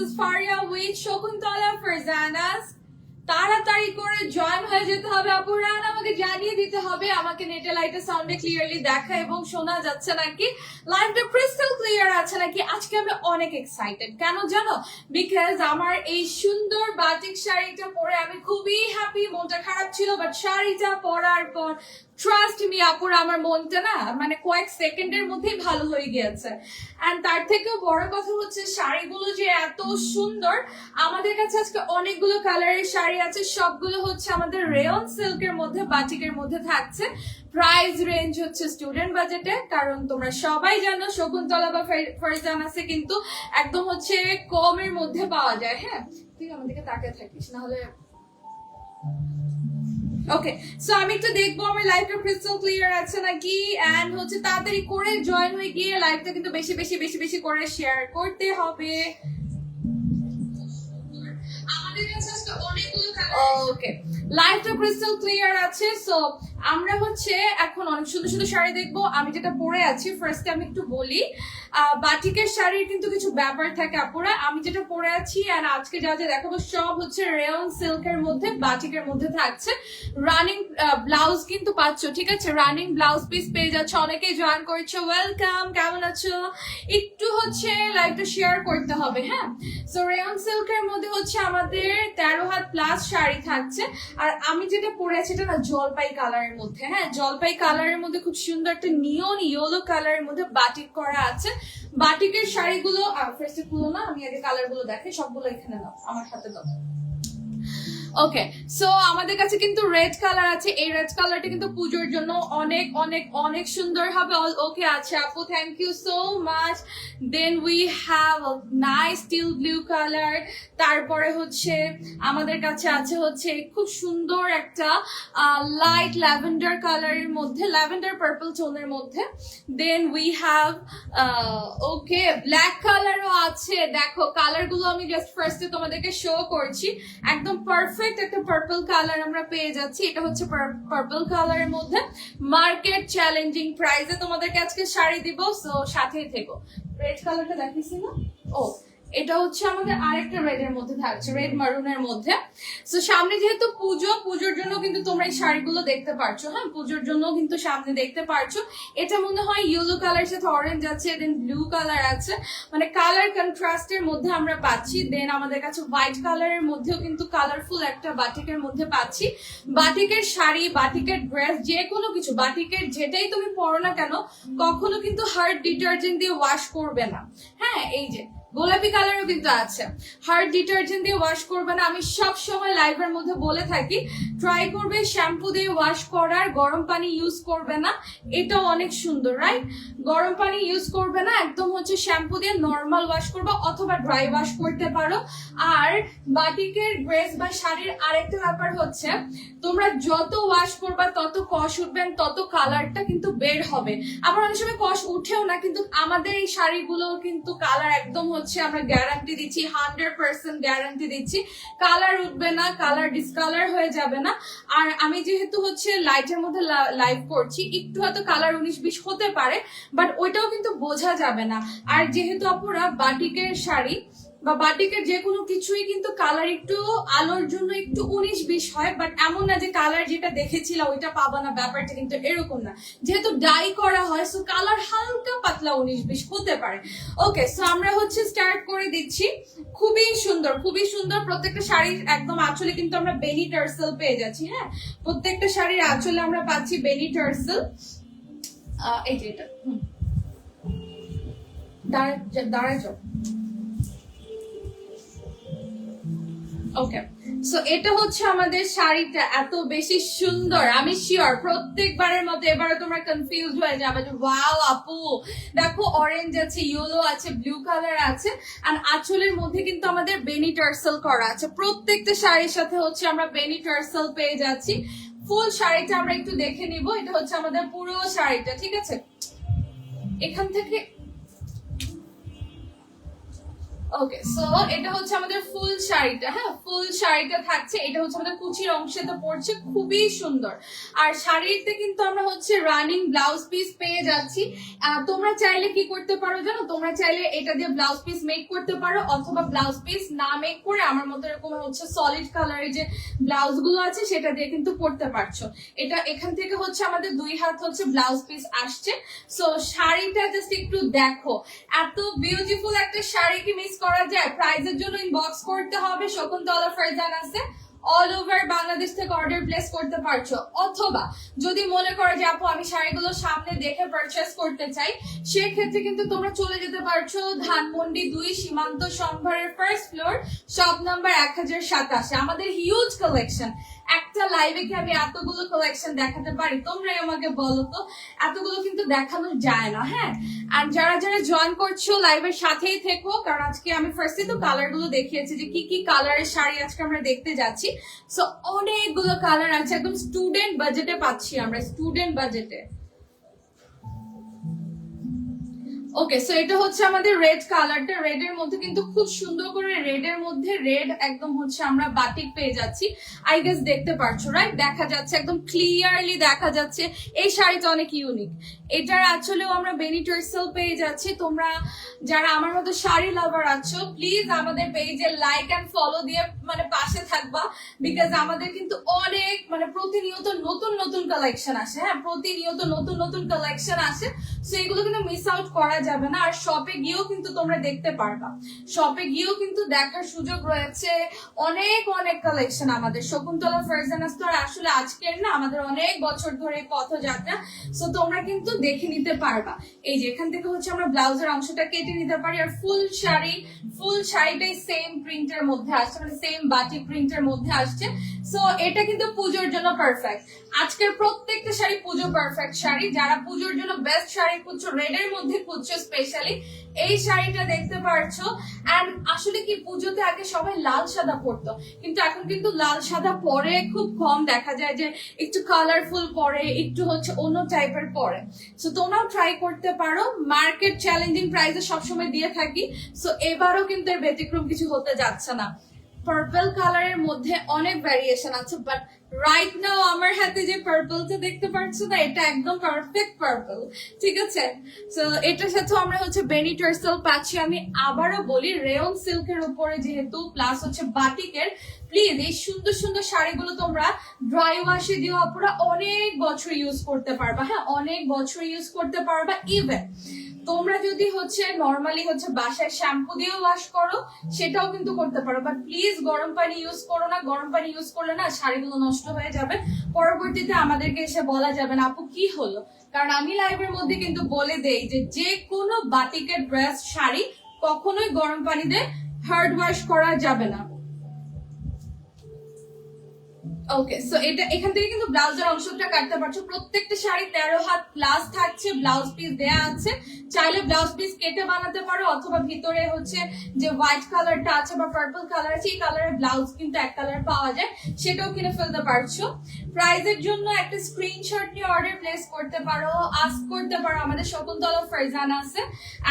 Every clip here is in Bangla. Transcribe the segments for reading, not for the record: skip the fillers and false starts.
Is Faria with Shakuntala Farzana's. তাড়াতাড়ি করে জয়েন হয়ে যেতে হবে আপুরা, আমাকে জানিয়ে দিতে হবে আমাকে নেটে লাইটে সাউন্ডে ক্লিয়ারলি দেখা এবং শোনা যাচ্ছে নাকি, লাইভটা ক্রিস্টাল ক্লিয়ার আছে নাকি। আজকে আমি অনেক এক্সাইটেড, কেন জানো? বিকজ আমার এই সুন্দর বাটিক শাড়িটা পরে আমি খুবই হ্যাপি। মনটা খারাপ ছিল, বাট শাড়িটা পরার পর ট্রাস্ট মি আপুরা, আমার মনটা না মানে কয়েক সেকেন্ডের মধ্যেই ভালো হয়ে গিয়েছে। এন্ড তার থেকেও বড় কথা হচ্ছে শাড়িগুলো যে এত সুন্দর। আমাদের কাছে আজকে অনেকগুলো কালারের শাড়ি আছে, সবগুলো হচ্ছে আমাদের রেয়ন সিল্কের মধ্যে, বাটিকের মধ্যে থাকছে। প্রাইস রেঞ্জ হচ্ছে স্টুডেন্ট বাজেটে, কারণ তোমরা সবাই জানো শকুন্তলা বা ফারজানাসে কিন্তু একদম হচ্ছে কমের মধ্যে পাওয়া যায়। হ্যাঁ, তুই আমাদেরকে তাকিয়ে থাকিস, না হলে ওকে। সো আমি একটু দেখবো আমার লাইভটা ক্রিস্টাল ক্লিয়ার আছে নাকি। এন্ড হচ্ছে তাড়াতাড়ি করে জয়েন হয়ে গিয়ে লাইভটা কিন্তু বেশি বেশি বেশি বেশি করে শেয়ার করতে হবে। আমাদের কাছে আজকে অনেকগুলো ওকে, লাইভটা ক্রিস্টাল ক্লিয়ার আছে। সো আমরা হচ্ছে এখন অনেক সুন্দর সুন্দর শাড়ি দেখবো। আমি যেটা পরে আছি ফার্স্টে আমি একটু বলি, বাটিকের শাড়ির কিন্তু কিছু ব্যাপার থাকে আপুরা। আমি যেটা পরে আছি আর আজকে যা যা দেখাবো সব হচ্ছে রেয়ন সিল্কের মধ্যে, বাটিকের মধ্যে থাকছে। রানিং ব্লাউজ কিন্তু পাচ্ছ, ঠিক আছে? রানিং ব্লাউজ পিস পেয়ে যাচ্ছে, অনেকেই জয়েন করছো, ওয়েলকাম। কেমন আছো? একটু হচ্ছে লাইভটা শেয়ার করতে হবে। হ্যাঁ, সো রেয়ন সিল্কের মধ্যে হচ্ছে আমাদের 13 হাত প্লাস শাড়ি থাকছে। আর আমি যেটা পরে আছি এটা না জলপাই কালারের মধ্যে। হ্যাঁ, জলপাই কালারের মধ্যে খুব সুন্দর একটা নিয়ন ইয়েলো কালারের মধ্যে বাটিক করা আছে। বাটিকের শাড়িগুলো ফার্স্টে খুলো না, আমি আগে কালার গুলো দেখাই। সবগুলো এখানে দাও, আমার হাতে দাও। ওকে, সো আমাদের কাছে কিন্তু রেড কালার আছে। এই রেড কালারটা কিন্তু পুজোর জন্য অনেক অনেক অনেক সুন্দর হবে। অল ওকে আছে আপু, thank you so much. Then we have nice steel blue colour. তারপরে হচ্ছে আমাদের কাছে আছে হচ্ছে খুব সুন্দর একটা লাইট ল্যাভেন্ডার কালারের মধ্যে, ল্যাভেন্ডার পার্পল টোনের মধ্যে। Then we have okay black কালারও আছে। দেখো কালার গুলো আমি জাস্ট ফার্স্টে তোমাদেরকে শো করছি। একদম পারফেক্ট একটা পার্পল কালার আমরা পেয়ে যাচ্ছি। এটা হচ্ছে পার্পল কালারের মধ্যে মার্কেট চ্যালেঞ্জিং প্রাইসে তোমাদেরকে আজকে শাড়ি দিব। সো সাথেই থেকো। রেড কালারটা দেখিয়েছি না? ও, এটা হচ্ছে আমাদের আরেকটা রেড এর মধ্যে থাকছে, রেড মারুনের মধ্যে। সো সামনে যেহেতু পুজোর জন্য কিন্তু তোমরা এই শাড়িগুলো দেখতে পারছো। হ্যাঁ, পুজোর জন্য কিন্তু সামনে দেখতে পারছো। এটা মনে হয় ইয়েলো কালার সাথে অরেঞ্জ আছে, দেন ব্লু কালার আছে, মানে কালার কন্ট্রাস্টের মধ্যে আমরা পাচ্ছি। দেন আমাদের কাছে হোয়াইট কালারের মধ্যেও কিন্তু কালারফুল একটা বাটিকের মধ্যে পাচ্ছি। বাটিকের শাড়ি, বাটিকের ড্রেস, যে কোনো কিছু বাটিকের যেটাই তুমি পরো না কেন, কখনো কিন্তু হার্ড ডিটারজেন্ট দিয়ে ওয়াশ করবে না। হ্যাঁ, এই যে গোলাপি কালারও কিন্তু আছে, হার্ড ডিটারজেন্ট দিয়ে ওয়াশ করবে না। আমি সব সময় লাইভের মধ্যে বলে থাকি ট্রাই করবে শ্যাম্পু দিয়ে ওয়াশ করার, গরম পানি ইউজ করবে না। এটাও অনেক সুন্দর, রাইট? গরম পানি ইউজ করবে না, একদম হচ্ছে শ্যাম্পু দিয়ে নর্মাল ওয়াশ করবে অথবা ড্রাই ওয়াশ করতে পারো। আর বাটিকের ড্রেস বা শাড়ির আরেকটা ব্যাপার হচ্ছে তোমরা যত ওয়াশ করবা তত কষ উঠবেন, তত কালারটা কিন্তু বের হবে। আবার অনেক সময় কষ উঠেও না, কিন্তু আমাদের এই শাড়িগুলো কিন্তু কালার একদম হচ্ছে আমরা গ্যারান্টি দিচ্ছি, 100% গ্যারান্টি দিচ্ছি কালার উঠবে না, কালার ডিসকালার হয়ে যাবে না। আর আমি যেহেতু হচ্ছে লাইটের মধ্যে লাইভ করছি, একটু হয়তো কালার 19-20 হতে পারে, বাট ওইটাও কিন্তু বোঝা যাবে না। আর যেহেতু আপুরা বাটিকের শাড়ি বা বাটিকের যে কোনো কিছুই কিন্তু কালার একটু আলোর জন্য একটু 19-20 হয়, বাট এমন না যে কালার যেটা দেখেছিলাম ওইটা পাবা না, ব্যাপারটা কিন্তু এরকম না। যেহেতু ডাই করা হয় সো কালার হালকা পাতলা 19-20 হতে পারে। ওকে, সো আমরা হচ্ছে স্টার্ট করে দিচ্ছি। খুবই সুন্দর, খুবই সুন্দর। প্রত্যেকটা শাড়ির একদম আঁচলে কিন্তু আমরা বেনি টার্সেল পেয়ে যাচ্ছি। হ্যাঁ, প্রত্যেকটা শাড়ির আঁচলে আমরা পাচ্ছি বেনি টার্সেল। এই যে এটা দাঁড়ায় যাও। ওকে, সো এটা হচ্ছে আমাদের শাড়িটা, এত বেশি সুন্দর। আমি শিওর প্রত্যেকবারের মতো এবারে তোমরা কনফিউজ হয়ে যাবে যে ওয়াও আপু দেখো অরেঞ্জ আছে, ইয়েলো আছে, ব্লু কালার আছে, আর আঁচলের মধ্যে কিন্তু আমাদের বেনি টার্সেল করা আছে। প্রত্যেকটা শাড়ির সাথে হচ্ছে আমরা বেনি টার্সেল পেয়ে যাচ্ছি। ফুল শাড়িটা আমরা একটু দেখে নিব। এটা হচ্ছে আমাদের পুরো শাড়িটা, ঠিক আছে? এখান থেকে ওকে, সো এটা হচ্ছে আমাদের ফুল শাড়িটা, হ্যাঁ ফুল শাড়িটা থাকছে, এটা হচ্ছে আমাদের কুচির অংশে তো পড়ছে, খুবই সুন্দর। আর শাড়িতে কিন্তু আমরা হচ্ছে রানিং ব্লাউজ পিস পেয়ে যাচ্ছি। তোমরা চাইলে কি করতে পারো জানো, তোমরা চাইলে এটা দিয়ে ব্লাউজ পিস মেক করতে পারো, অথবা ব্লাউজ পিস না মেক করে আমার মতো এরকম হচ্ছে সলিড কালারের যে ব্লাউজ গুলো আছে সেটা দিয়ে কিন্তু করতে পারছো। এটা এখান থেকে হচ্ছে আমাদের 2 হাত হচ্ছে ব্লাউজ পিস আসছে। সো শাড়িটা জাস্ট একটু দেখো, এত বিউটিফুল একটা শাড়ি কি মিস করা যায়? প্রাইজের জন্য ইনবক্স করতে হবে, শকুন্তলা ফারজানা আছে, অল ওভার বাংলাদেশ থেকে অর্ডার প্লেস করতে পারছো। অথবা যদি মনে করো যে আপু আমি শাড়িগুলো সামনে দেখে পারচেস করতে চাই, সেক্ষেত্রে কিন্তু তোমরা চলে যেতে পারছো ধানমন্ডি 2 সীমান্ত সম্ভারের ফার্স্ট ফ্লোর, শপ নাম্বার 1027। আমাদের হিউজ কালেকশন, একটা লাইভে কি আমি এতগুলো কালেকশন দেখাতে পারি? তোমরাই আমাকে বলো তো, এতগুলো কিন্তু দেখানো যায় না। হ্যাঁ, আর যারা যারা জয়েন করছো লাইভের সাথেই থেকো, কারণ আজকে আমি ফার্স্টে তো কালার গুলো দেখিয়েছি যে কি কি কালারের শাড়ি আজকে আমরা দেখতে যাচ্ছি। সো অনেকগুলো কালার আছে, একদম স্টুডেন্ট বাজেটে পাচ্ছি আমরা, স্টুডেন্ট বাজেটে। ওকে, সো এটা হচ্ছে আমাদের রেড কালারটা, রেড এর মধ্যে কিন্তু খুব সুন্দর করে রেড এর মধ্যে রেড একদম হচ্ছে আমরা বাটিক পেয়ে যাচ্ছি। আই গেস দেখতে পারছো, রাইট? দেখা যাচ্ছে, একদম ক্লিয়ারলি দেখা যাচ্ছে। এই শাড়িটা অনেক ইউনিক, এটার আসলেও আমরা বেনি টার্সেল পেয়ে যাচ্ছি। তোমরা যারা আমার মতো শাড়ি লাভার আছো, প্লিজ আমাদের পেজে লাইক এন্ড ফলো দিয়ে মানে পাশে থাকবা, বিকজ আমাদের কিন্তু অনেক মানে প্রতিনিয়ত নতুন নতুন কালেকশন আসে। হ্যাঁ, প্রতিনিয়ত নতুন নতুন কালেকশন আসে, সো এগুলো কিন্তু মিস আউট করা যাবে না। আর শপে গিয়েও কিন্তু তোমরা দেখতে পারবা, শপে গিয়েও কিন্তু দেখার সুযোগ রয়েছে। অনেক অনেক কালেকশন আমাদের শকুন্তলা ফারজানা স্টোর আসলে আজকের না, আমাদের অনেক বছর ধরে পথযাত্রা। সো তোমরা কিন্তু দেখে নিতে পারবা। এই যে এখান থেকে হচ্ছে আমরা ব্লাউজের অংশটা কেটে নিতে পারি। আর ফুল শাড়িটাই সেম প্রিন্টের মধ্যে আসছে, মানে সেম বাটিক প্রিন্টের মধ্যে আসছে। সো এটা কিন্তু পুজোর জন্য পারফেক্ট। আজকের প্রত্যেকটা শাড়ি পুজো পারফেক্ট শাড়ি। যারা পুজোর জন্য বেস্ট শাড়ি খুঁজছো, রেড এর মধ্যে খুঁজছো স্পেশালি, এই শাড়িটা দেখতে পারছো। এন্ড আসলে কি, পুজোতে আগে সবাই লাল সাদা পরতো, কিন্তু এখন কিন্তু লাল সাদা পরে খুব কম দেখা যায়, যে একটু কালারফুল পরে, একটু হচ্ছে অন্য টাইপের পরে। সো তোমরাও ট্রাই করতে পারো, মার্কেট চ্যালেঞ্জিং প্রাইসে সবসময় দিয়ে থাকি। সো এবারও কিন্তু এর ব্যতিক্রম কিছু হতে যাচ্ছে না। পার্পল কালারের মধ্যে অনেক ভ্যারিয়েশন আছে, বাট রাইট নাও আমার হাতে যে পার্পলটা দেখতে পাচ্ছ না, এটা একদম পারফেক্ট পার্পল, ঠিক আছে? তো এটার সাথে আমরা হচ্ছে বেনি টার্সেল পাচ্ছি। আমি আবারও বলি, রেয়ন সিল্কের উপরে যেহেতু, প্লাস হচ্ছে বাটিকের, প্লিজ এই সুন্দর সুন্দর শাড়িগুলো তোমরা ড্রাই ওয়াশে দিও আপুরা, অনেক বছর ইউজ করতে পারবা। হ্যাঁ, অনেক বছর ইউজ করতে পারবা। ইভেন তোমরা যদি হচ্ছে নর্মালি হচ্ছে বাসায় শ্যাম্পু দিয়েও ওয়াশ করো, সেটাও কিন্তু করতে পারো, বাট প্লিজ গরম পানি ইউজ করো না। গরম পানি ইউজ করলে না শাড়িগুলো নষ্ট হয়ে যাবে, পরবর্তীতে আমাদেরকে এসে বলা যাবে না আপু কি হলো। কারণ আমি লাইভের মধ্যে কিন্তু বলে দেই যে কোনো বাটিকের ড্রেস শাড়ি কখনোই গরম পানিতে হার্ড ওয়াশ করা যাবে না। ওকে, সো এটা এখান থেকে কিন্তু ব্লাউজের অংশটা কাটতে পারছো। প্রত্যেকটা শাড়ি 13 হাত প্লাস থাকছে, ব্লাউজ পিস দেয়া আছে। চাইলে ব্লাউজ পিস কেটে বানাতে পারো, অথবা ভিতরে হচ্ছে যে হোয়াইট কালারটা আছে বা পার্পল কালার আছে, এই কালারের ব্লাউজ কিন্তু এক কালার পাওয়া যায়, সেটাও কিনে ফেলতে পারছো। প্রাইজের জন্য একটা স্ক্রিনশট নিয়ে অর্ডার প্লেস করতে পারো, আস্ক করতে পারো। আমাদের শকুন্তলা ফারজানা আছে।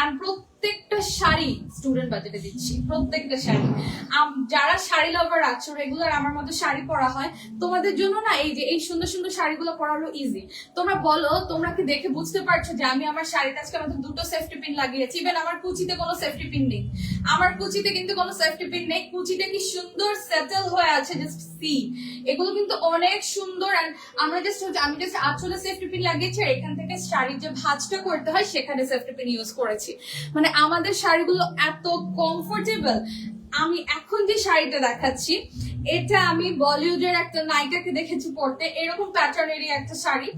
এন্ড প্রত্যেকটা শাড়ি স্টুডেন্ট বাজেটে দিচ্ছি, প্রত্যেকটা শাড়ি। যারা শাড়ি লাভার আছো, রেগুলার আমার মতো শাড়ি পরা হয়, তোমাদের জন্য না এই যে এই সুন্দর সুন্দর শাড়িগুলো পরানো ইজি। তোমরা বলো, তোমরা কি দেখে বুঝতে পারছো যে আমি আমার শাড়িতে আজকে আমাদের 2টো সেফটি পিন লাগিয়েছি? ইভেন আমার কুচিতে কোনো সেফটি পিন নেই, আমার কুচিতে কিন্তু কোনো সেফটি পিন নেই। কুচিটা কি সুন্দর সেটেল হয়ে আছে, জাস্ট সি। এগুলো কিন্তু অনেক সুন্দর। এন্ড আমি জাস্ট আঁচলে সেফটি পিন লাগিয়েছি, আর এখান থেকে শাড়ির যে ভাঁজটা করতে হয় সেখানে সেফটি পিন ইউজ করেছি। মানে আমাদের শাড়িগুলো এত কমফোর্টেবল। আমি এখন যে শাড়িটা দেখাচ্ছি, এটা আমি বলিউডের একটা নায়িকাকে দেখেছি পরতে, এরকম প্যাটার্নেরই একটা শাড়ি।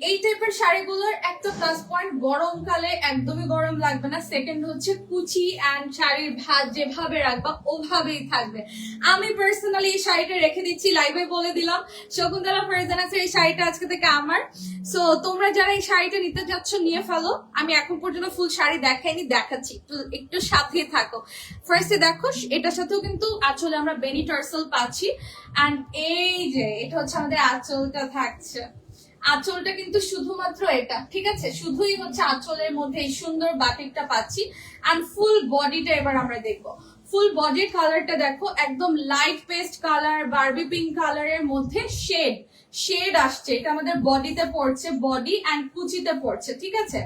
এই টাইপের শাড়িগুলোর একটা প্লাস পয়েন্ট, গরমকালে একদমই গরম লাগবে না। সেকেন্ড হচ্ছে কুচি অ্যান্ড শাড়ির ভাঁজ যেভাবে রাখবা ওভাবেই থাকবে। আমি পার্সোনালি এই শাড়িটা রেখে দিচ্ছি, লাইভে বলে দিলাম শকুন্তলা ফারজানা এই শাড়িটা আজকে থেকে আমার। সো তোমরা যারা এই শাড়িটা নিতে চাচ্ছ নিয়ে ফেলো। আমি এখন পর্যন্ত ফুল শাড়ি দেখাইনি, দেখাচ্ছি, একটু সাথে থাকো। ফার্স্টে দেখো, এটার সাথেও কিন্তু আঁচলে আমরা বেনি টার্সেল পাচ্ছি। অ্যান্ড এই যে এটা হচ্ছে আমাদের আঁচলটা থাকছে। আঁচলটা কিন্তু শুধুমাত্র এটা, ঠিক আছে, শুধুই হচ্ছে আঁচলের মধ্যে এই সুন্দর বাটিকটা পাচ্ছি। এন্ড ফুল বডিটা এবার আমরা দেখবো। ফুল বডির কালারটা দেখো, একদম light paste colour, Barbie pink কালারের মধ্যে শেড আসছে। এটা আমাদের বডিতে পড়ছে, বডি এন্ড কুচিতে পড়ছে, ঠিক আছে।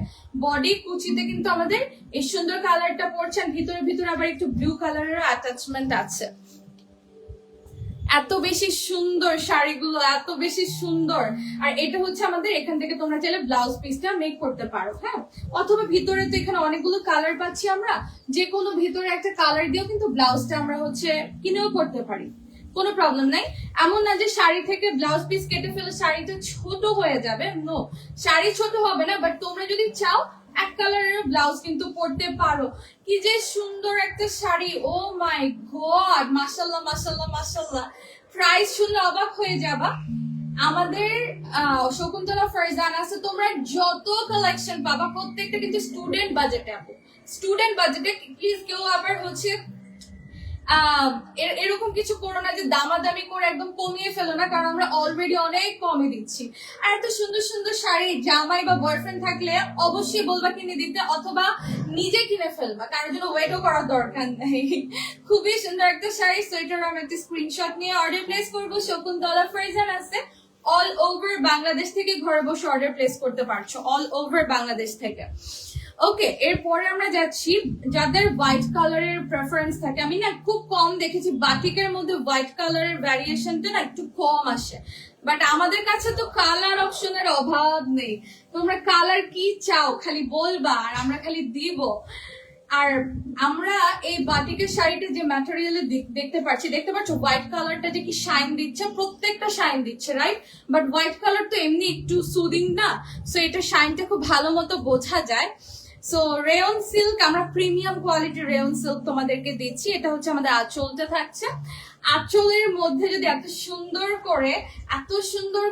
বডি কুচিতে কিন্তু আমাদের এই সুন্দর কালারটা পড়ছে, ভিতরে ভিতরে আবার একটু ব্লু কালারের অ্যাটাচমেন্ট আছে। এত বেশি সুন্দর শাড়িগুলো, এত বেশি সুন্দর। আর এটা হচ্ছে আমাদের এখান থেকে তোমরা চাইলে ব্লাউজ পিসটা মেক করতে পারো, হ্যাঁ। অথবা ভিতরে তো এখানে অনেকগুলো কালার পাচ্ছি আমরা, যে কোনো ভিতরে একটা কালার দিয়েও কিন্তু ব্লাউজটা আমরা হচ্ছে কিনেও করতে পারি, কোনো প্রবলেম নাই। এমন না যে শাড়ি থেকে ব্লাউজ পিস কেটে ফেলে শাড়িটা ছোট হয়ে যাবে, নো, শাড়ি ছোট হবে না। বাট তোমরা যদি চাও এক কালারের ব্লাউজ কিন্তু পরতে পারো। কি যে সুন্দর একটা শাড়ি, ও মাই গড, মাশাআল্লাহ মাশাআল্লাহ মাশাআল্লাহ। প্রাইস শুনলে অবাক হয়ে যাবা। আমাদের শকুন্তলা ফারজানা আছে, তোমরা যত কালেকশন পাবা প্রত্যেকটা কিন্তু স্টুডেন্ট বাজেটে, আপু স্টুডেন্ট বাজেটে। প্লিজ কেউ আবার হচ্ছে এরকম কিছু করো না যে দামাদামি করে একদম কমিয়ে ফেলো না, কারণ আমরা অলরেডি অনেক কমে দিচ্ছি। আর এত সুন্দর সুন্দর শাড়ি জামাই বা বয়ফ্রেন্ড থাকলে অবশ্যই বলবা কিনে দিতে, অথবা নিজে কিনে ফেলবা, কারোর জন্য ওয়েটও করার দরকার নেই। খুবই সুন্দর একটা শাড়ি। সোয়েটার আমি একটা স্ক্রিনশট নিয়ে অর্ডার প্লেস করবো। শকুন্তলা ফারজানা আছে, অল ওভার বাংলাদেশ থেকে ঘরে বসে অর্ডার প্লেস করতে পারছো, অল ওভার বাংলাদেশ থেকে। ওকে, এরপরে আমরা যাচ্ছি যাদের হোয়াইট কালারের প্রেফারেন্স থাকে। আমি না খুব কম দেখেছি বাটিকের মধ্যে হোয়াইট কালারের ভ্যারিয়েশনটা না একটু কম আসে, বাট আমাদের কাছে তো কালার অপশনের অভাব নেই। তোমরা কালার কি চাও খালি বলবা, আর আমরা খালি দিব। আর আমরা এই বাটিকের শাড়িটা যে ম্যাটেরিয়ালে দেখতে পাচ্ছ হোয়াইট কালারটা যে কি শাইন দিচ্ছে, প্রত্যেকটা শাইন দিচ্ছে, রাইট। বাট হোয়াইট কালার তো এমনি একটু সুদিং না, সো এটা শাইনটা খুব ভালো মতো বোঝা যায়। সো রেয়ন সিল্ক, আমরা প্রিমিয়াম কোয়ালিটির রেয়ন সিল্ক তোমাদেরকে দিচ্ছি। এটা হচ্ছে আমাদের আঁচলটা থাকছে। আঁচলের মধ্যে যদি এত সুন্দর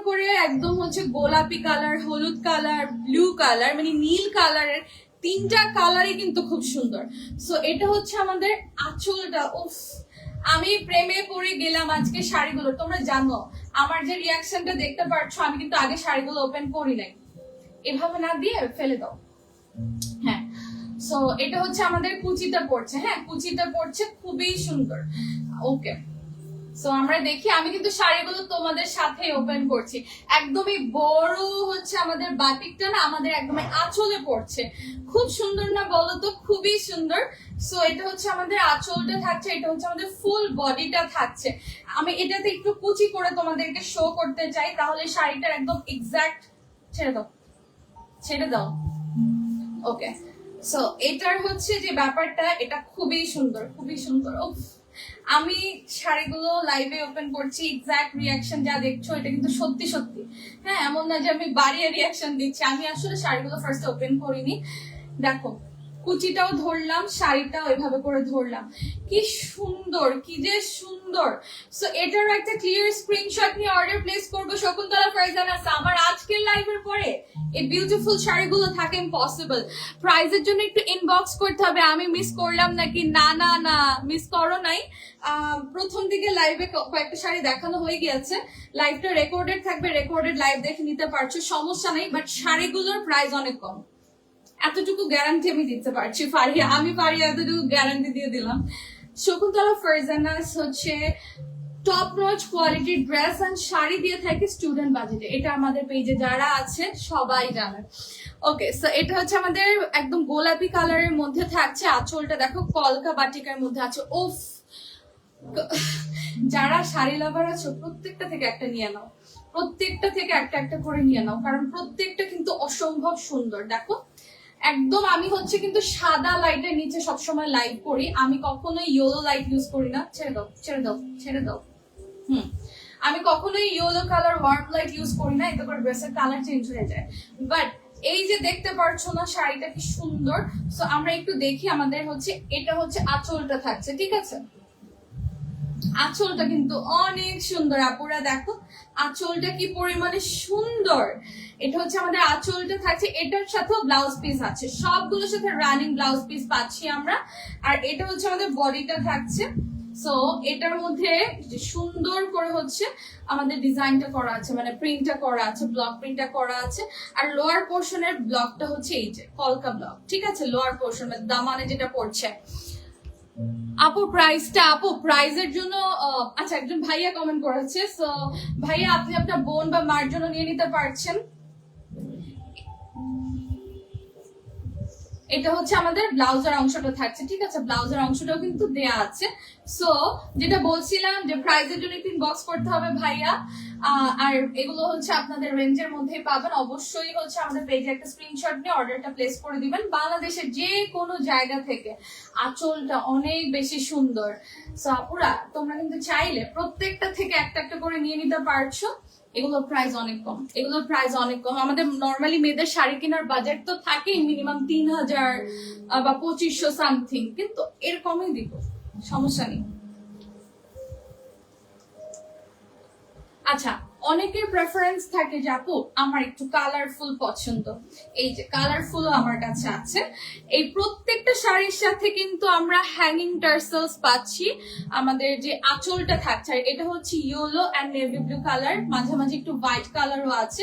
করে একদম হচ্ছে গোলাপি কালার, হলুদ কালার, ব্লু কালার, মানে নীল কালারের তিনটা কালারই কিন্তু খুব সুন্দর। সো এটা হচ্ছে আমাদের আঁচলটা। উফ, আমি প্রেমে পড়ে গেলাম আজকে শাড়িগুলো। তোমরা জানো আমার যে রিয়াকশনটা দেখতে পাচ্ছ, আমি কিন্তু আগে শাড়িগুলো ওপেন করি নাই, এভাবে না দিয়ে ফেলে দাও। হ্যাঁ, সো এটা হচ্ছে আমাদের কুচিটা পড়ছে, হ্যাঁ কুচিটা পড়ছে, খুবই সুন্দর। ওকে, সো আমরা দেখি, আমি কিন্তু শাড়িগুলো তোমাদের সাথে ওপেন করছি। একদমই বড় হচ্ছে আমাদের বাটিকটা না, আমাদের একদমই আঁচলে পড়ছে। খুব সুন্দর না বলো তো? খুবই সুন্দর। সো এটা হচ্ছে আমাদের আঁচলটা থাকছে, এটা হচ্ছে আমাদের ফুল বডিটা থাকছে। আমি এটাতে একটু কুচি করে তোমাদেরকে শো করতে চাই, তাহলে শাড়িটার একদম এক্সাক্ট। ছেড়ে দাও। ওকে, সো এটার হচ্ছে যে ব্যাপারটা, এটা খুবই সুন্দর, খুবই সুন্দর। আমি শাড়িগুলো লাইভে ওপেন করছি, এক্সাক্ট রিয়াকশন যা দেখছো এটা কিন্তু সত্যি সত্যি, হ্যাঁ, এমন না যে আমি বাড়িয়ে রিয়াকশন দিচ্ছি। আমি আসলে শাড়িগুলো ফার্স্ট ওপেন করিনি। দেখো কুচিটাও ধরলাম, শাড়িটাও এভাবে করে ধরলাম, কি সুন্দর, কি যে সুন্দর। সো এটার একটা ক্লিয়ার স্ক্রিনশট নিয়ে অর্ডার প্লেস করবো। শকুন্তলা ফারজানা, আমার আজকের লাইভের পরে এই বিউটিফুল শাড়িগুলো থাকে ইম্পসিবল। প্রাইজের জন্য একটু ইনবক্স করতে হবে, আমি মিস করলাম নাকি। না না না, মিস করো নাই। প্রথম দিকে লাইভে কয়েকটা শাড়ি দেখানো হয়ে গিয়েছে, লাইভটা রেকর্ডেড থাকবে, রেকর্ডেড লাইভ দেখে নিতে পারছো, সমস্যা নেই। বাট শাড়িগুলোর প্রাইস অনেক কম, এতটুকু গ্যারান্টি আমি দিতে পারছি। আমি পারি, এতটুকু গ্যারান্টি দিয়ে দিলাম। শকুন্তলা ফারজানা হচ্ছে টপ নচ কোয়ালিটির ড্রেস এন্ড শাড়ি দিয়ে থাকে স্টুডেন্ট বাজেটে। এটা আমাদের পেজে যারা আছে সবাই জানে। ওকে, সো এটা হচ্ছে আমাদের একদম গোলাপি কালারের মধ্যে থাকছে। আঁচলটা দেখো কলকা বাটিকার মধ্যে আছে। ওফ, যারা শাড়ি লাভার আছো প্রত্যেকটা থেকে একটা নিয়ে নাও, প্রত্যেকটা থেকে একটা একটা করে নিয়ে নাও, কারণ প্রত্যেকটা কিন্তু অসম্ভব সুন্দর। দেখো একদম, আমি হচ্ছে কিন্তু সাদা লাইটের নিচে সবসময় লাইভ করি, আমি কখনো ইয়েলো লাইট ইউজ করি না। ছেড়ে দাও ছেড়ে দাও ছেড়ে দাও। আমি কখনোই yellow colour warm light use করি না, এতে করে ড্রেসের কালার চেঞ্জ হয়ে যায়। বাট এই যে দেখতে পারছো না শাড়িটা কি সুন্দর। সো আমরা একটু দেখি, আমাদের হচ্ছে এটা হচ্ছে আঁচলটা থাকছে, ঠিক আছে। আঁচলটা কিন্তু অনেক সুন্দর, আপুরা দেখো আঁচলটা কি পরিমাণে সুন্দর। এটা হচ্ছে আমাদের আঁচলটা থাকছে, এটার সাথেও ব্লাউজ পিস আছে, সবগুলোর সাথে রানিং ব্লাউজ পিস পাচ্ছি আমরা। আর এটা হচ্ছে আমাদের বডিটা থাকছে, সো এটার মধ্যে যে সুন্দর করে হচ্ছে আমাদের ডিজাইনটা করা আছে, মানে প্রিন্টটা করা আছে, ব্লক প্রিন্টটা করা আছে। আর লোয়ার পোর্শনের ব্লকটা হচ্ছে এই যে কলকা ব্লক, ঠিক আছে? লোয়ার পোর্শন মানে দামানে যেটা পড়ছে। আপু প্রাইজের জন্য আচ্ছা, একজন ভাইয়া কমেন্ট করেছে। সো ভাইয়া, আপনি আপনার বোন বা মার জন্য নিয়ে নিতে পারছেন। এটা হচ্ছে আমাদের ব্লাউজের অংশটা থাকছে, ঠিক আছে? ব্লাউজের অংশটাও কিন্তু দেয়া আছে। সো যেটা বলছিলাম যে প্রাইজের জন্য একটু ইনবক্স করতে হবে ভাইয়া। আর এগুলো হচ্ছে আপনাদের রেঞ্জের মধ্যেই পাবেন। অবশ্যই হচ্ছে আমাদের পেজে একটা স্ক্রিনশট নিয়ে অর্ডারটা প্লেস করে দিবেন। বাংলাদেশের যে কোনো জায়গা থেকে। আঁচলটা অনেক বেশি সুন্দর। সো আপুরা, তোমরা কিন্তু চাইলে প্রত্যেকটা থেকে একটা একটা করে নিয়ে নিতে পারছো। এগুলোর প্রাইস অনেক কম। আমাদের নর্মালি মেয়েদের শাড়ি কেনার বাজেট তো থাকেই মিনিমাম 3000 বা 2500 সামথিং, কিন্তু এর কমই দিব, সমস্যা নেই। আচ্ছা, অনেকের প্রেফারেন্স থাকে যে আপু আমার একটু কালারফুল পছন্দ। এই যে কালারফুলও আমার কাছে আছে। এই প্রত্যেকটা শাড়ির সাথে কিন্তু আমরা হ্যাঙ্গিং টার্সেলস পাচ্ছি। আমাদের যে আঁচলটা থাকছে, এটা হচ্ছে yellow and navy blue colour, মাঝামাঝি একটু হোয়াইট কালারও আছে।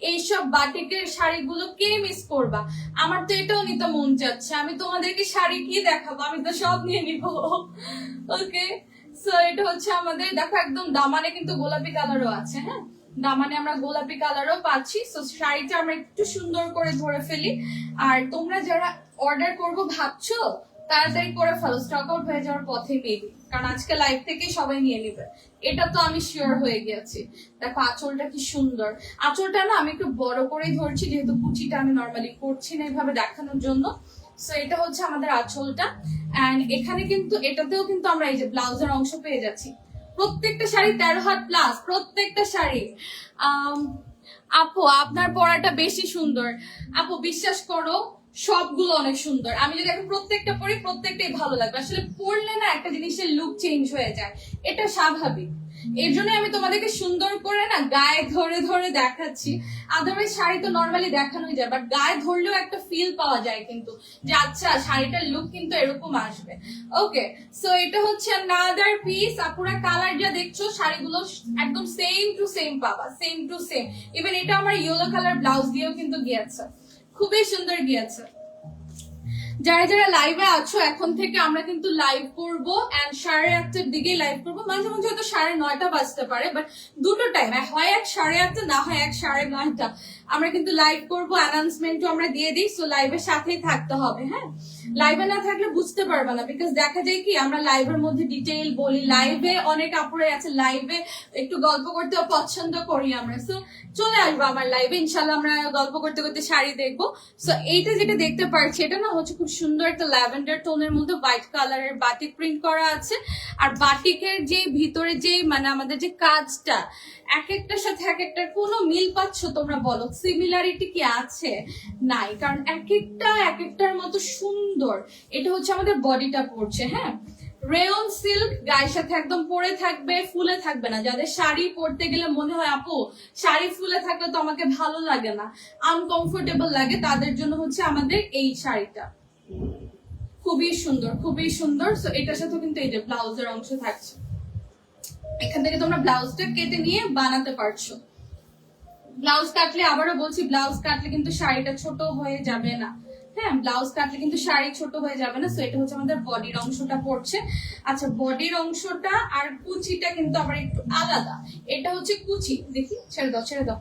এইসব বাটিকের শাড়িগুলো কে মিস করবা? আমার তো এটাও নিতে মন যাচ্ছে। আমি তোমাদেরকে শাড়ি কি দেখাবো, আমি তো সব নিয়ে নিবো। ওকে, সো এটা হচ্ছে আমাদের, দেখো একদম দামানে কিন্তু গোলাপি কালারও আছে। হ্যাঁ, দামানে আমরা গোলাপি কালারও পাচ্ছি। সো শাড়িটা আমরা একটু সুন্দর করে ধরে ফেলি। আর তোমরা যারা অর্ডার করবো ভাবছো, তাড়াতাড়ি করে ফেলো, স্টক আউট হয়ে যাওয়ার পথে মেবি, কারণ আজকে লাইভ থেকেই সবাই নিয়ে নিবে, এটা তো আমি শিওর হয়ে গেছি। দেখো আঁচলটা কি সুন্দর। আঁচলটা না আমি একটু বড় করেই ধরছি, যেহেতু কুচিটা আমি নর্মালি করছি না এইভাবে দেখানোর জন্য। সো এটা হচ্ছে আমাদের আঁচলটা। এন্ড এখানে কিন্তু এটাতেও কিন্তু আমরা এই যে ব্লাউজের অংশ পেয়ে যাচ্ছি। প্রত্যেকটা শাড়ি 13 হাত প্লাস, প্রত্যেকটা শাড়ি। আপু আপনার পরাটা বেশি সুন্দর। আপু বিশ্বাস করো, সবগুলো অনেক সুন্দর। আমি যদি এখন প্রত্যেকটা পরি, প্রত্যেকটাই ভালো লাগবে। আসলে পরলে না একটা জিনিসের লুক চেঞ্জ হয়ে যায়, এটা স্বাভাবিক। এর জন্য আমি তোমাদেরকে সুন্দর করে না গায়ে ধরে ধরে দেখাচ্ছি। আদারওয়াইজ শাড়ি তো নর্মালি দেখানোই যায়, বাট গায়ে ধরলেও একটা ফিল পাওয়া যায় কিন্তু, যে আচ্ছা শাড়িটার লুক কিন্তু এরকম আসবে। ওকে, সো এটা হচ্ছে আনাদার পিস। আপুরা কালার যা দেখছো, শাড়িগুলো একদম সেম টু সেম পাবা, সেম টু সেম। ইভেন এটা আমার ইয়েলো কালার ব্লাউজ দিয়েও কিন্তু গিয়েছে, খুবই সুন্দর গিয়েছে। যারা যারা লাইভে আছো, এখন থেকে আমরা কিন্তু লাইভ করবো এন্ড 8:30টার দিকে লাইভ করবো। মাঝে মাঝে হয়তো 9:30 বাজতে পারে, বাট দুটো টাইম, হয় 8:30, না হয় 9:30 আমরা কিন্তু লাইভ করবো। অ্যানাউন্সমেন্টও আমরা দিয়ে দিই। সো লাইভের সাথেই থাকতে হবে। হ্যাঁ, লাইভে না থাকলে বুঝতে পারবে না, বিকজ দেখা যায় কি আমরা লাইভের মধ্যে ডিটেইল বলি। লাইভে অনেক আপুরাই আছে, লাইভে একটু গল্প করতেও পছন্দ করি আমরা। সো চলে আসবো আমার লাইভে, ইনশাল্লাহ আমরা গল্প করতে করতে শাড়ি দেখবো। সো এইটা যেটা দেখতে পাচ্ছি, এটা না হচ্ছে খুব সুন্দর একটা ল্যাভেন্ডার টোনের মধ্যে হোয়াইট কালারের বাটিক প্রিন্ট করা আছে। আর বাটিকের যে ভিতরে যে মানে আমাদের যে কাজটা, এক একটার সাথে এক একটার কোনো মিল পাচ্ছ তোমরা বলো? সিমিলারিটি কি আছে? নাই, কারণ এক একটার মতো সুন্দর। এটা হচ্ছে আমাদের বডিটা পড়ছে। হ্যাঁ, রেয়ন সিল্ক, গায়ের সাথে একদম পরে থাকবে, ফুলে থাকবে না। যাদের শাড়ি পরতে গেলে মনে হয় আপু শাড়ি ফুলে থাকলে তো আমাকে ভালো লাগে না, আনকমফোর্টেবল লাগে, তাদের জন্য হচ্ছে আমাদের এই শাড়িটা খুবই সুন্দর, খুবই সুন্দর। সো এটার সাথে কিন্তু এই যে ব্লাউজের অংশ থাকছে, এখান থেকে তোমরা ব্লাউজটা কেটে নিয়ে বানাতে পারছো। ব্লাউজ কাটলে, আবারও বলছি, ব্লাউজ কাটলে কিন্তু শাড়িটা ছোট হয়ে যাবে না। হ্যাঁ, ব্লাউজ কাটলে কিন্তু শাড়ি ছোট হয়ে যাবে না। সো এটা হচ্ছে আমাদের বডির অংশটা পড়ছে। আচ্ছা, বডির অংশটা আর কুচিটা কিন্তু আবার একটু আলাদা। এটা হচ্ছে কুচি, দেখি, ছেড়ে দাও ছেড়ে দাও।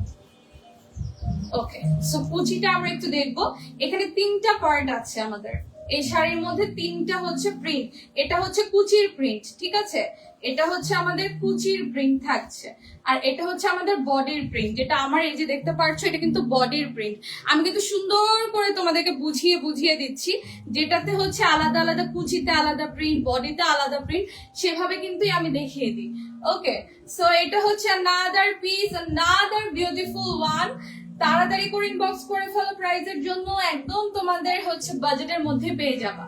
ওকে, সো কুচিটা আমরা একটু দেখবো। এখানে 3টা পার্ট আছে আমাদের এই শাড়ির মধ্যে, 3টা হচ্ছে প্রিন্ট। এটা হচ্ছে কুচির প্রিন্ট, ঠিক আছে? এটা হচ্ছে আমাদের কুচির প্রিন্ট থাকছে। আর এটা হচ্ছে আমাদের বডির প্রিন্ট, যেটা আমার এই যে দেখতে পাচ্ছ, এটা কিন্তু বডির প্রিন্ট। আমি কিন্তু সুন্দর করে তোমাদেরকে বুঝিয়ে বুঝিয়ে দিচ্ছি, যেটাতে হচ্ছে আলাদা আলাদা, কুচিতে আলাদা প্রিন্ট, বডিতে আলাদা প্রিন্ট, সেভাবে কিন্তু আমি দেখিয়ে দিই। ওকে, সো এটা হচ্ছে another piece, another beautiful one। তাড়াতাড়ি করে ইনবক্স করে ফেলো প্রাইজের জন্য, একদম তোমাদের হচ্ছে বাজেটের মধ্যে পেয়ে যাবা।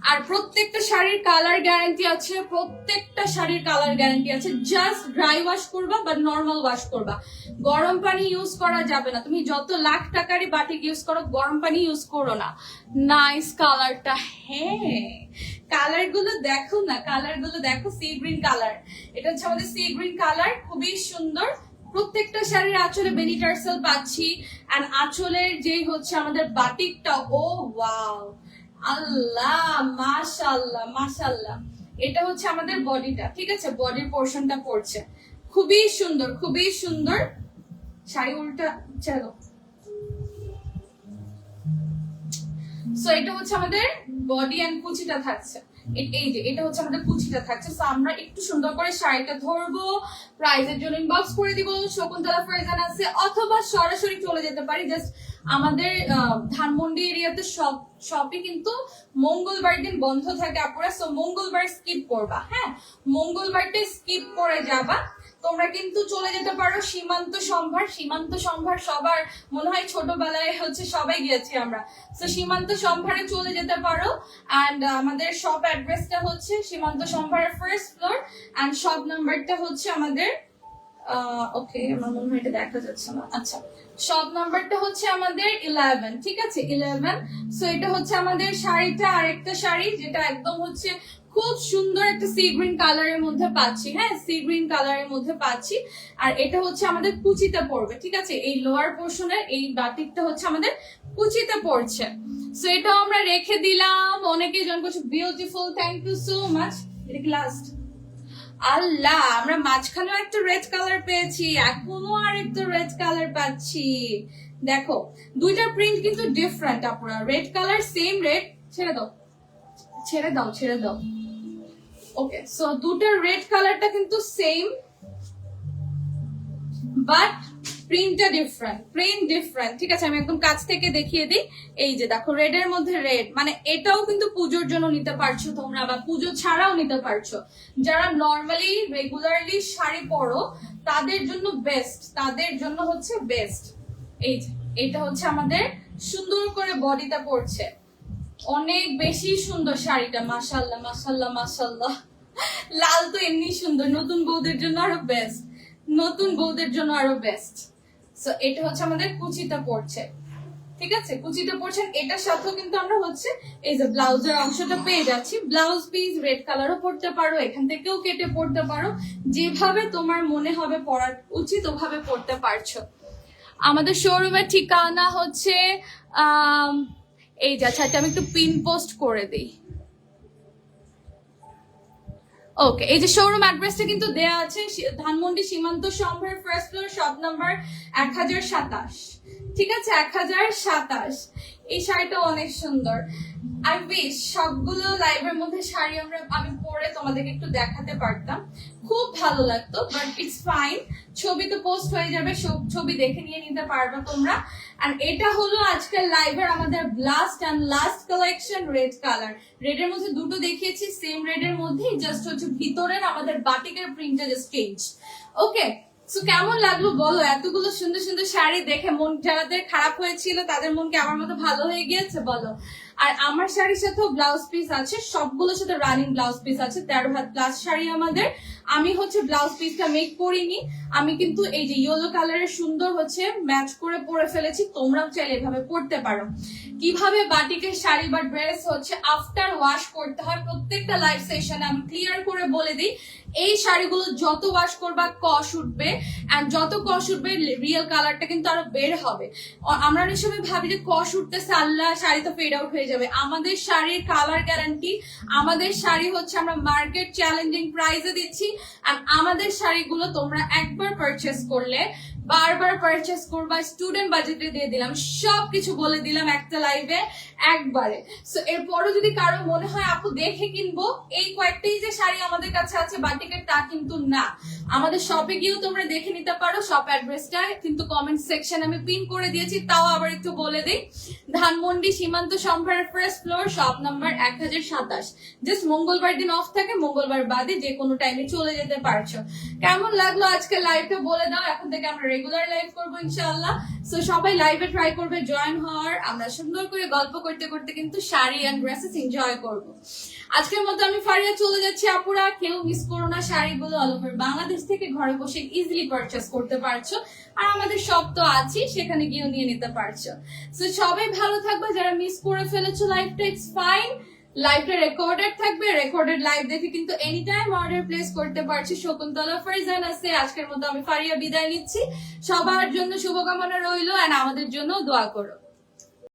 আর প্রত্যেকটা শাড়ির কালার গ্যারান্টি আছে, প্রত্যেকটা শাড়ির কালার গ্যারান্টি আছে। জাস্ট ড্রাই ওয়াশ করবা বা নর্মাল ওয়াশ করবা, গরম পানি ইউজ করা যাবে না। তুমি যত লাখ টাকারই বাটিক ইউজ করো, গরম পানি ইউজ করো না। নাইস কালারটা, হ্যাঁ কালার গুলো দেখো না, কালার গুলো দেখো, সি গ্রিন কালার, এটা হচ্ছে আমাদের সি গ্রিন কালার, খুবই সুন্দর। প্রত্যেকটা শাড়ির আঁচলে বেনি টার্সেল পাচ্ছি, এন্ড আঁচলের যেই হচ্ছে আমাদের বাটিকটা, ও ওয়াও, আল্লাহ মাশাআল্লাহ মাশাআল্লাহ। এটা হচ্ছে আমাদের বডিটা, ঠিক আছে, বডির পোর্শনটা পড়ছে, খুবই সুন্দর, খুবই সুন্দর। শাড়ি উল্টা, চলো। সো এটা হচ্ছে আমাদের বডি এন্ড কুচিটা থাকছে, এই যে এটা হচ্ছে আমাদের কুচিটা থাকছে। সো আমরা একটু সুন্দর করে শাড়িটা ধরবো, প্রাইজের জন্য ইনবক্স করে দিব শকুন্তলা ফারজানা আছে, অথবা সরাসরি চলে যেতে পারি। জাস্ট আমাদের ধানমন্ডি এরিয়াতে শপই কিন্তু মঙ্গলবার দিন বন্ধ থাকে আপুরা, সো মঙ্গলবার স্কিপ করবা, হ্যাঁ মঙ্গলবারটা স্কিপ করে যাবা। তোমরা কিন্তু চলে যেতে পারো সীমান্ত সম্ভার, সীমান্ত সম্ভার সবার মনে হয় ছোটবেলায় হচ্ছে সবাই গিয়েছি আমরা, তো সীমান্ত সম্ভারে চলে যেতে পারো। এন্ড আমাদের শপ অ্যাড্রেসটা হচ্ছে সীমান্ত সম্ভারের ফার্স্ট ফ্লোর, এন্ড শপ নাম্বারটা হচ্ছে আমাদের ওকে আমার মনে হয় এটা দেখা যাচ্ছে না, আচ্ছা শপ নাম্বারটা হচ্ছে আমাদের 11, ঠিক আছে 11। সো এটা হচ্ছে আমাদের শাড়িটা, আরেকটা শাড়ি যেটা একদম হচ্ছে খুব সুন্দর একটা সি গ্রিন কালারের মধ্যে পাচ্ছি, হ্যাঁ সি গ্রিন কালারের মধ্যে পাচ্ছি। আর এটা হচ্ছে আমাদের কুচিতে পড়বে, ঠিক আছে, এই লোয়ার পোর্শনের এই বাটিকটা হচ্ছে আমাদের কুচিতে পড়ছে। সো এটাও আমরা রেখে দিলাম। অনেকে জন করছে beautiful, thank you so much. এটা কি লাস্ট? আল্লাহ, আমরা মাঝখানেও একটা রেড কালার পেয়েছি, এখনো আর একটা রেড কালার পাচ্ছি। দেখো দুইটা প্রিন্ট কিন্তু ডিফারেন্ট আপুরা, রেড কালার সেম রেড, ছেড়ে দাও ছেড়ে দাও ছেড়ে দাও। ওকে, সো দুটো রেড কালারটা কিন্তু সেম, বাট প্রিন্টটা ডিফারেন্ট, প্রিন্ট ডিফারেন্ট, ঠিক আছে। আমি একদম কাছ থেকে দেখিয়ে দিই, এই যে দেখো রেড এর মধ্যে রেড, মানে এটাও কিন্তু পুজোর জন্য নিতে পারছো তোমরা, বা পুজো ছাড়াও নিতে পারছো। যারা নর্মালি রেগুলারলি শাড়ি পরো তাদের জন্য বেস্ট, তাদের জন্য হচ্ছে বেস্ট। এই যে এটা হচ্ছে আমাদের সুন্দর করে বডিটা পড়ছে, অনেক বেশি সুন্দর শাড়িটা, মাশাআল্লাহ মাশাআল্লাহ মাশাআল্লাহ। লাল তো এমনি সুন্দর, নতুন বউদের জন্য আরো বেস্ট, নতুন বউদের জন্য আরো বেস্ট। সো এটা হচ্ছে আমাদের কুচিটা পড়ছে, ঠিক আছে কুচিটা পড়ছেন। এটার সাথেও কিন্তু আমরা হচ্ছে এই যে ব্লাউজের অংশটা পেয়ে যাচ্ছি। ব্লাউজ পিস রেড কালারও পড়তে পারো, এখান থেকেও কেটে পড়তে পারো, যেভাবে তোমার মনে হবে পড়া উচিত ওভাবে পড়তে পারছো। আমাদের শোরুমের ঠিকানা হচ্ছে এই যে, আচ্ছা আমি একটু পিন পোস্ট করে দিই। ওকে, এই যে শোরুম অ্যাড্রেসটা কিন্তু দেয়া আছে, ধানমন্ডি সীমান্ত সম্ভার ফার্স্ট ফ্লোর, শপ নাম্বার 1027, ঠিক আছে 1027। এই শাড়িটা অনেক সুন্দর। আই উইশ সবগুলো লাইভের মধ্যে শাড়ি আমি পরে তোমাদেরকে একটু দেখাতে পারতাম, খুব ভালো লাগতো, বাট ইটস ফাইন, ছবি তো পোস্ট হয়ে যাবে, ছবি দেখে নিয়ে নিতে পারবে তোমরা। আর এটা হলো আজকের লাইভের আমাদের blast and last collection, red colour. Red এর মধ্যে দুটো দেখিয়েছি, সেম রেড এর মধ্যে জাস্ট হচ্ছে ভিতরের আমাদের বাটিকের প্রিন্টটা জাস্ট চেঞ্জ। ওকে, সো কেমন লাগলো বলো? এতগুলো সুন্দর সুন্দর শাড়ি দেখে মন যাদের খারাপ হয়েছিল তাদের মন কি আমার মতো ভালো হয়ে গিয়েছে বলো? আর আমার শাড়ির সাথেও ব্লাউজ পিস আছে, সবগুলোর সাথে রানিং ব্লাউজ পিস আছে, 13 হাত প্লাস শাড়ি আমাদের। আমি হচ্ছে ব্লাউজ পিসটা মেক করিনি, আমি কিন্তু এই যে ইয়েলো কালারের সুন্দর হচ্ছে ম্যাচ করে পরে ফেলেছি, তোমরাও চাইলে এভাবে পরতে পারো। কিভাবে বাটিকের শাড়ি বা ড্রেস হচ্ছে আফটার ওয়াশ করতে হয় প্রত্যেকটা লাইভ সেশনে আমি ক্লিয়ার করে বলে দিই। এই শাড়িগুলো যত ওয়াশ করবা কস উঠবে, এন্ড যত কস উঠবে রিয়েল কালারটা কিন্তু আরো বের হবে। আমরা অনেক সময় ভাবি যে কস উঠতেছে, আল্লাহ শাড়ি তো ফেড আউট হয়ে যাবে। আমাদের শাড়ির কালার গ্যারান্টি, আমাদের শাড়ি হচ্ছে আমরা মার্কেট চ্যালেঞ্জিং প্রাইসে দিচ্ছি। আর আমাদের শাড়িগুলো তোমরা একবার পারচেস করলে বারবার পারচেস করবা, স্টুডেন্ট বাজেটে দিয়ে দিলাম, সবকিছু বলে দিলাম একটা লাইভে একবারে। সো এরপরও যদি কারো মনে হয় আপু দেখে কিনবো, এই কয়েকটাই যে শাড়ি আমাদের কাছে আছে বাটিকের তা কিন্তু না, আমাদের শপে গিয়েও তোমরা দেখে নিতে পারো। শপ অ্যাড্রেসটা কিন্তু কমেন্ট সেকশন আমি পিন করে দিয়েছি, তাও আবার একটু বলে দিই। ধানমন্ডি সীমান্ত সম্ভারের first floor, shop number 1027। Just মঙ্গলবার দিন অফ থাকে, মঙ্গলবার বাদে যে কোনো টাইমে চলে যেতে পারছো। কেমন লাগলো আজকে লাইভটা বলে দাও, এখন থেকে আমরা রেগুলার লাইভ করবো ইনশাআল্লাহ। সো সবাই লাইভে ট্রাই করবে জয়েন হওয়ার। আমরা সুন্দর করে গল্প করতে করতে কিন্তু শাড়ি এন্ড ড্রেসেস এনজয় করবো। আজকের মতো আমি ফারিয়া চলে যাচ্ছি। আপুরা কেউ মিস করো না, শাড়িগুলো অল ওভার বাংলাদেশ থেকে ঘরে বসে ইজিলি পারচেস করতে পারছো। আর আমাদের শপ তো আছে, সেখানে গিয়েও নিয়ে নিতে পারছো। সো সবাই ভালো থাকবে, যারা মিস করে ফেলেছো লাইভটা ইটস ফাইন। লাইভটা রেকর্ডেড থাকবে, রেকর্ডেড লাইভ দেখে কিন্তু এনি টাইম অর্ডার প্লেস করতে পারছি। শকুন্তলা ফারজান আছে। আজকের মতো আমি ফারিয়া বিদায় নিচ্ছি। সবার জন্য শুভকামনা রইলো এন্ড আমাদের জন্য দোয়া করো।